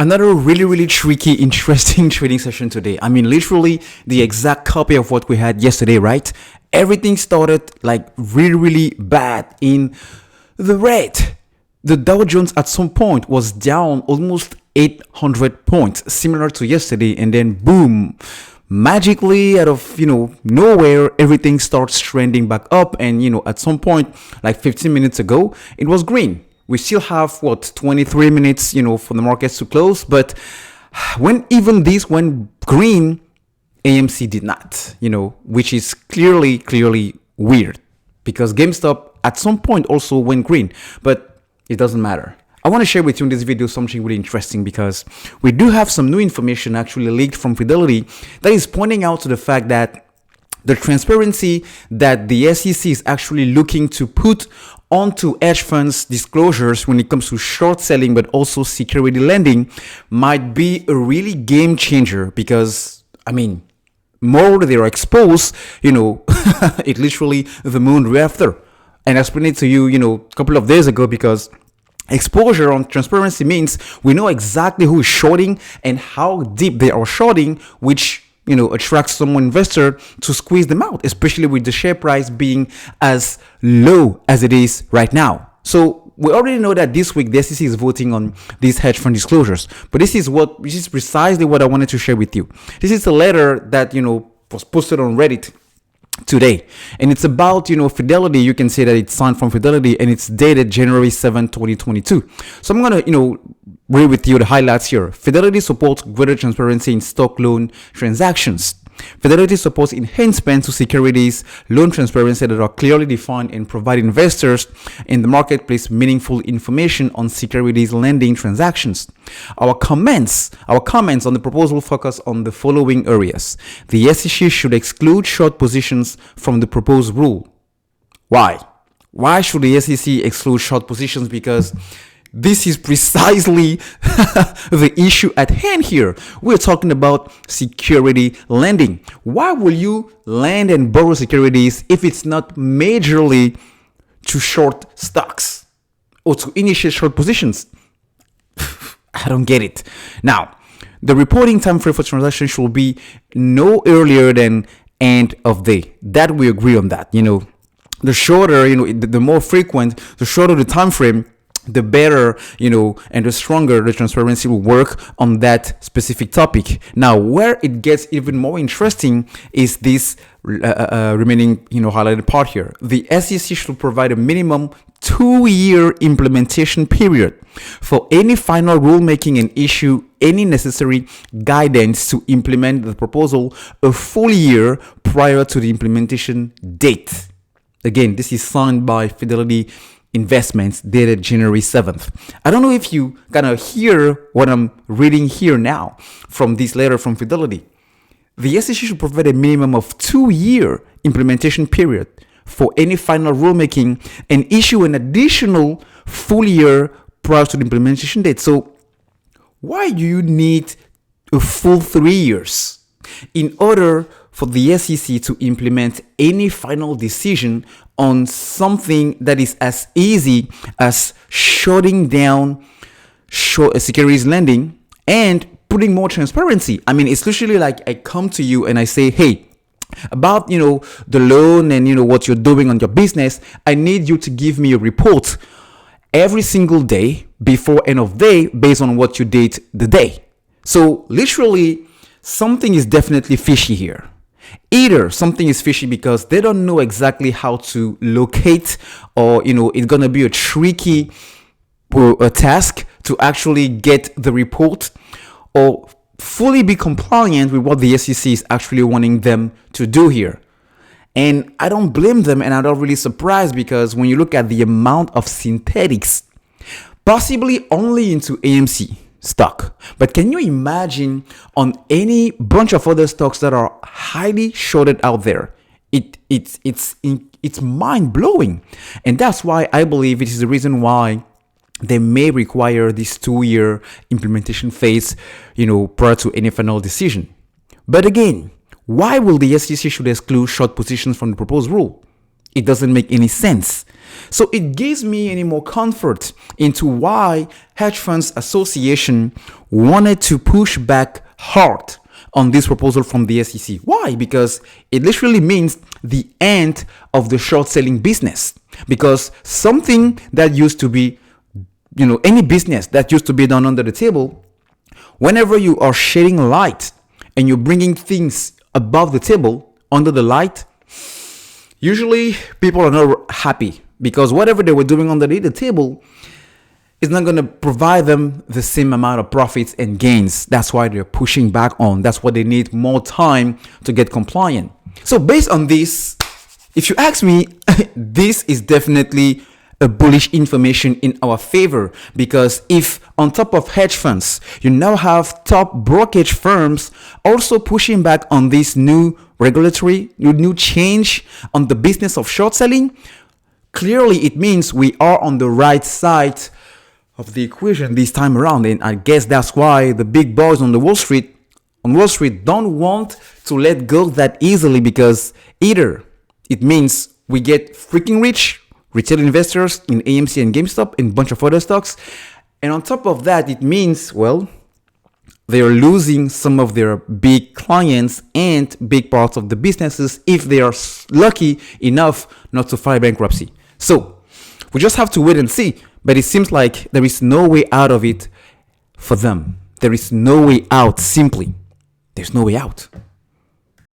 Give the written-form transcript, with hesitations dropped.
Another really tricky, interesting trading session today. I mean, literally the exact copy of what we had yesterday, right? Everything started like really bad in the red. The Dow Jones at some point was down almost 800 points, similar to yesterday, and then boom, magically out of nowhere, everything starts trending back up. And at some point, like 15 minutes ago, it was green. We still have 23 minutes for the markets to close, but when even this went green, AMC did not, which is clearly weird, because GameStop at some point also went green, but it doesn't matter. I want to share with you in this video something really interesting, because we do have some new information actually leaked from Fidelity that is pointing out to the fact that the transparency that the SEC is actually looking to put onto hedge funds disclosures when it comes to short selling, but also security lending, might be a really game changer. Because more they are exposed, it literally the moon right after. And I explained it to you, a couple of days ago, because exposure on transparency means we know exactly who is shorting and how deep they are shorting, which attracts some investor to squeeze them out, especially with the share price being as low as it is right now. So we already know that this week the SEC is voting on these hedge fund disclosures, but this is precisely what I wanted to share with you. This is a letter that was posted on Reddit today, and it's about Fidelity. You can say that it's signed from Fidelity, and it's dated January 7, 2022. So I'm gonna read with you the highlights here. Fidelity supports greater transparency in stock loan transactions. Fidelity supports enhancements to securities loan transparency that are clearly defined and provide investors in the marketplace meaningful information on securities lending transactions. Our comments on the proposal focus on the following areas. The SEC should exclude short positions from the proposed rule. Why? Why should the SEC exclude short positions? Because this is precisely the issue at hand here. We're talking about security lending. Why will you lend and borrow securities if it's not majorly to short stocks or to initiate short positions? I don't get it. Now, the reporting time frame for transactions should be no earlier than end of day. That we agree on that. The shorter, the more frequent, the shorter the time frame, the better, and the stronger the transparency will work on that specific topic. Now, where it gets even more interesting is this remaining, highlighted part here. The SEC should provide a minimum 2-year implementation period for any final rulemaking and issue any necessary guidance to implement the proposal a full year prior to the implementation date. Again, this is signed by Fidelity Investments, dated January 7th. I don't know if you kind of hear what I'm reading here now from this letter from Fidelity. The SEC should provide a minimum of 2-year implementation period for any final rulemaking and issue an additional full year prior to the implementation date. So why do you need a full 3 years in order for the SEC to implement any final decision on something that is as easy as shutting down securities lending and putting more transparency? It's literally like I come to you and I say, hey, about the loan and what you're doing on your business, I need you to give me a report every single day before end of day based on what you did the day. So literally something is definitely fishy here. Either something is fishy because they don't know exactly how to locate, or it's gonna be a tricky task to actually get the report or fully be compliant with what the SEC is actually wanting them to do here. And I don't blame them, and I'm not really surprised, because when you look at the amount of synthetics, possibly only into AMC stock, but can you imagine on any bunch of other stocks that are highly shorted out there? It's mind-blowing. And that's why I believe it is the reason why they may require this 2-year implementation phase, prior to any final decision. But again, why will the SEC should exclude short positions from the proposed rule? It doesn't make any sense. So it gives me any more comfort into why Hedge Funds Association wanted to push back hard on this proposal from the SEC. Why? Because it literally means the end of the short selling business. Because something that used to be, any business that used to be done under the table, whenever you are shedding light and you're bringing things above the table, under the light, usually people are not happy because whatever they were doing underneath the table is not going to provide them the same amount of profits and gains. That's why they're pushing back on. That's why they need more time to get compliant. So based on this, if you ask me, this is definitely a bullish information in our favor, because if on top of hedge funds, you now have top brokerage firms also pushing back on this new regulatory, new change on the business of short selling, clearly it means we are on the right side of the equation this time around. And I guess that's why the big boys on Wall Street don't want to let go that easily, because either it means we get freaking rich, retail investors in AMC and GameStop and a bunch of other stocks. And on top of that, it means, well, they are losing some of their big clients and big parts of the businesses if they are lucky enough not to file bankruptcy. So we just have to wait and see. But it seems like there is no way out of it for them. There is no way out, simply. There's no way out.